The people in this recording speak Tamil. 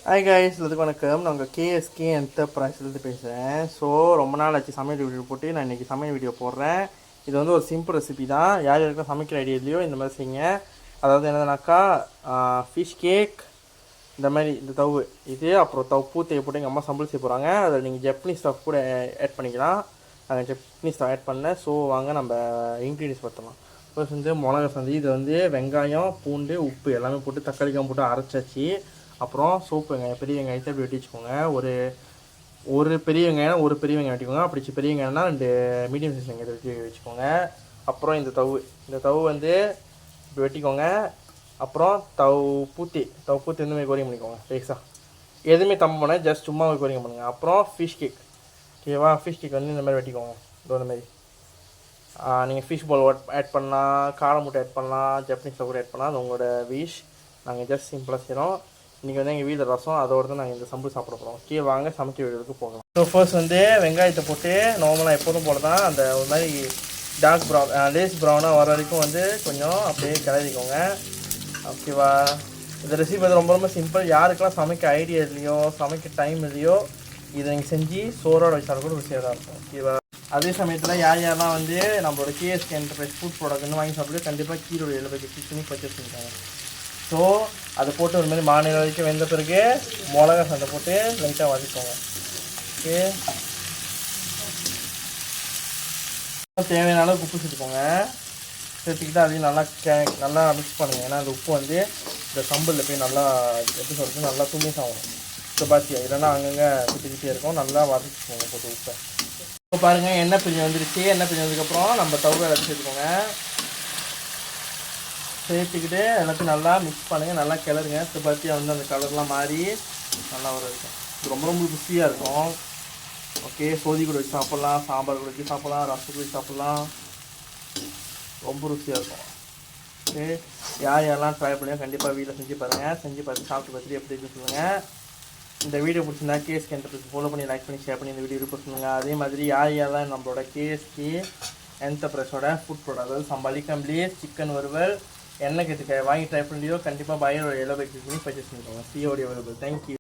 ஹாய் கைஸ், இதுக்கு வணக்கம். நான் உங்கள் கேஎஸ்கே என்டர்பிரைஸ்லேருந்து பேசுகிறேன். ஸோ ரொம்ப நாள் ஆச்சு சமையல் வீடியோ போட்டு. நான் இன்றைக்கி சமையல் வீடியோ போடுறேன். இது வந்து ஒரு சிம்பிள் ரெசிபி தான். யார் யாருக்கும் சமைக்கிற ஐடியா இல்லையோ இந்த மாதிரி செய்யுங்க. அதாவது என்னதுனாக்கா, ஃபிஷ் கேக், இந்த மாதிரி இந்த தவு இது, அப்புறம் பூத்தையை போட்டு எங்கள் அம்மா சம்பள் செய்ய போகிறாங்க. அதில் நீங்கள் ஜப்பனீஸ் ஸ்டஃப் கூட ஆட் பண்ணிக்கலாம். நாங்கள் ஜப்பனீஸ் ஸ்டஃப் ஆட் பண்ணேன். ஸோ வாங்க நம்ம இன்க்ரீடியன்ஸ் பார்த்தலாம். ஃபர்ஸ்ட் வந்து மிளகா சந்தி, இது வந்து வெங்காயம், பூண்டு, உப்பு எல்லாமே போட்டு தக்காளிக்காய் போட்டு அரைச்சாச்சு. அப்புறம் சோப்பு வெங்காயம், பெரிய வெங்காயத்தை இப்படி வெட்டி வச்சுக்கோங்க. ஒரு பெரிய வெங்காயம் பெரிய வெங்காயம் வெட்டிக்கோங்க. அப்படி பெரிய வெங்காயம்னா 2 மீடியம் சைஸ் வெங்காயத்தை வெட்டி வச்சுக்கோங்க. அப்புறம் இந்த தவு வந்து இப்படி வெட்டிக்கோங்க. அப்புறம் பூத்தி வந்து மாதிரி கோரியம் பண்ணிக்கோங்க. பேஸாக எதுவுமே தம்ப பண்ண, ஜஸ்ட் சும்மா கோரியம் பண்ணுங்கள். அப்புறம் ஃபிஷ் கேக், ஓகேவா? ஃபிஷ் கேக் வந்து இந்த மாதிரி வெட்டிக்கோங்க. இந்த மாதிரி நீங்கள் ஃபிஷ் பால் ஆட் பண்ணலாம், காடை முட்டை ஆட் பண்ணலாம், ஜப்பனீஸில் கூட ஆட் பண்ணலாம். அது உங்களோட விஷ். நாங்கள் ஜஸ்ட் சிம்பிளாக செய்கிறோம். இன்றைக்கி வந்து எங்கள் வீட்டில் ரசம், அதோடு தான் நாங்கள் இந்த சம்பு சாப்பிட போகிறோம். ஓகே, வாங்க சமைக்க வீடுக்கு போகலாம். ஸோ ஃபர்ஸ்ட் வந்து வெங்காயத்தை போட்டு நார்மலாக எப்போதும் போல தான் அந்த ஒரு மாதிரி டார்க் ப்ரௌன், லேஸ் ப்ரௌனாக வர வரைக்கும் வந்து கொஞ்சம் அப்படியே கிளறிக்கோங்க. ஓகேவா? இந்த ரெசிபி வந்து ரொம்ப ரொம்ப சிம்பிள். யாருக்கெல்லாம் சமைக்க ஐடியா இல்லையோ, சமைக்க டைம் இல்லையோ, இதை நீங்கள் செஞ்சு சோறோட வச்சாலும் கூட ருசியாக தான் இருக்கும். ஓகேவா? அதே சமயத்தில் யாரெல்லாம் வந்து நம்மளோட கேஎஸ்கே என்டர்பிரைஸ் ஃபுட் ப்ராடக்ட்னு வாங்கி சாப்பிட்டு கண்டிப்பாக கீரோட 70 கிளிக் பண்ணி பர்ச்சேஸ் பண்ணிட்டாங்க. ஸோ அதை போட்டு ஒரு மாதிரி மாநில வரைக்கும் வெந்த பிறகு மிளகா சண்டை போட்டு லைட்டாக வதக்கிக்கோங்க. ஓகே, தேவையான அளவுக்கு உப்பு சேர்த்துக்கோங்க. சேர்த்துக்கிட்டு அதையும் நல்லா மிக்ஸ் பண்ணுங்கள். ஏன்னா அந்த உப்பு வந்து இந்த சம்பளில் போய் நல்லா எப்படி சொல்கிறது, நல்லா துணிஸ் ஆகணும். சப்பாத்தியா இல்லைன்னா அங்கங்கே கிட்டே இருக்கும். நல்லா வதக்கிக்கோங்க போட்டு உப்பை. இப்போ பாருங்கள், எண்ணெய் பிரிஞ்சு வந்துடுச்சு. எண்ணெய் பிரிஞ்சு வந்ததுக்கப்புறம் நம்ம தவிர எல்லாத்தையும் சேர்த்துக்கோங்க. சேர்த்துக்கிட்டு எல்லாத்தையும் நல்லா மிக்ஸ் பண்ணுங்கள், நல்லா கிளறுங்க. சப்பாத்தியாக வந்து அந்த கலர்லாம் மாறி நல்லா ஒரு இருக்கும். இது ரொம்ப ரொம்ப ருசியாக இருக்கும். ஓகே, சோதி கூட வச்சு சாப்பிட்லாம், சாம்பார் கூட வச்சு சாப்பிட்லாம், ரசம் கூட வச்சு சாப்பிட்லாம். ரொம்ப ருசியாக இருக்கும். ஓகே, யாரெல்லாம் ட்ரை பண்ணியா கண்டிப்பாக வீட்டில் செஞ்சு பாருங்கள். செஞ்சு பார்த்து சாப்பிட்டு பார்த்துட்டு எப்படி இருக்குன்னு சொல்லுங்கள். இந்த வீடியோ பிடிச்சிருந்தா கேஎஸ்கே என்டர்பிரைஸ் ஃபாலோ பண்ணி, லைக் பண்ணி, ஷேர் பண்ணி இந்த வீடியோ ரிப்போர்ட் பண்ணுங்கள். அதே மாதிரி யாரெல்லாம் நம்மளோட கேஎஸ்கே என்டர்பிரைஸோட ஃபுட் ப்ராடக்ட், அதாவது சம்பாலி கம்பளி, சிக்கன் வறுவல், எண்ணெய் கற்றுக்க வாங்கி ட்ரை பண்ணியோ கண்டிப்பாக பையனோட 70 கிளிக் பண்ணி பர்ச்சேஸ் பண்ணிக்கோங்க. COD available. தேங்க்யூ.